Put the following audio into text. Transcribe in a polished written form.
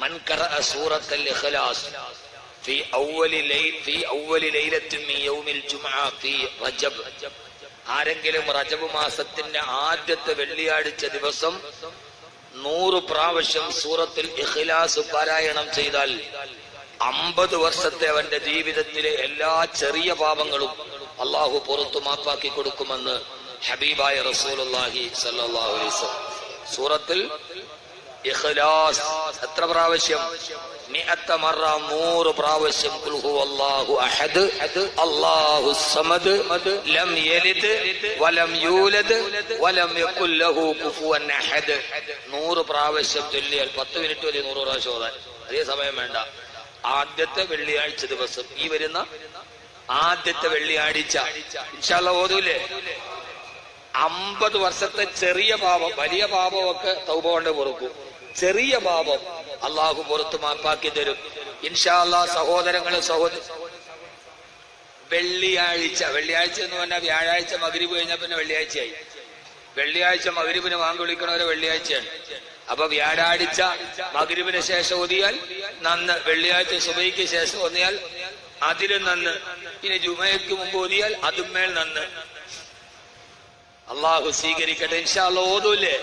മൻ ഖറഅ സൂറത്തുൽ ഇഖ്ലാസ് ഫീ അവ്വലി ലൈലത്തിൻ മിൻ യൗമിൽ ജുമുഅ ഫീ റജബ്, ആരെങ്കിലും റജബ് മാസത്തിന്റെ ആദ്യത്തെ വെള്ളിയാഴ്ച ദിവസം 100 പ്രാവശ്യം സൂറത്തുൽ ഇഖ്ലാസ് പാരായണം ചെയ്താൽ 50 വർഷത്തെ അവന്റെ ജീവിതത്തിലെ എല്ലാ ചെറിയ പാപങ്ങളും അള്ളാഹു പുറത്തു മാപ്പാക്കി കൊടുക്കുമെന്ന് ഹബീബായ റസൂലുള്ളാഹി സ്വല്ലല്ലാഹു അലൈഹി വസല്ലം. സൂറത്തുൽ ഇഖ്ലാസ് എത്ര പ്രാവശ്യം? 100 മറ, 100 പ്രാവശ്യം. ഖുൽ ഹുവല്ലാഹു അഹദ് അല്ലാഹുസ് സമദ് ലം യലിദ് വലം യൂലദ് വലം യകുൽ ലഹു കുഫുവൻ അഹദ്. 100 പ്രാവശ്യം ചൊല്ലിയാൽ 10 മിനിറ്റ് മതി 100 പ്രാവശ്യം ഓതാൻ, അതേ സമയം വേണ്ട. ആദ്യത്തെ വെള്ളിയാഴ്ച ദിവസം, ഈ വരുന്ന ആദ്യത്തെ വെള്ളിയാഴ്ച ഇൻഷാ അല്ലാഹ് ഓതൂലേ? 50 വർഷത്തെ ചെറിയ പാപം, വലിയ പാപമൊക്കെ തൗബ കൊണ്ട് പൊറുക്കും, ചെറിയ പാപം അള്ളാഹു പുറത്ത് മാപ്പാക്കി തരും ഇൻഷാ അല്ലാഹ്. സഹോദരങ്ങളെ വെള്ളിയാഴ്ച എന്ന് പറഞ്ഞാൽ വ്യാഴാഴ്ച മഗ്രിബ് കഴിഞ്ഞാൽ പിന്നെ വെള്ളിയാഴ്ചയായി. വെള്ളിയാഴ്ച മഗ്രിബിന് വാങ്ങി വിളിക്കണവരെ വെള്ളിയാഴ്ചയാണ്. അപ്പൊ വ്യാഴാഴ്ച മഗ്രിബിന് ശേഷം ഓതിയാൽ നന്ന്, വെള്ളിയാഴ്ച സുബഹിക്ക് ശേഷം ഓതിയാൽ അതിലും നന്ന്, ഇനി ജുമയ്ക്ക് മുമ്പ് ഓതിയാൽ അതും മേൽ നന്ന്. അള്ളാഹു സ്വീകരിക്കട്ടെ ഇൻഷാ അല്ലാഹ്. ഓതൂല്ലേ?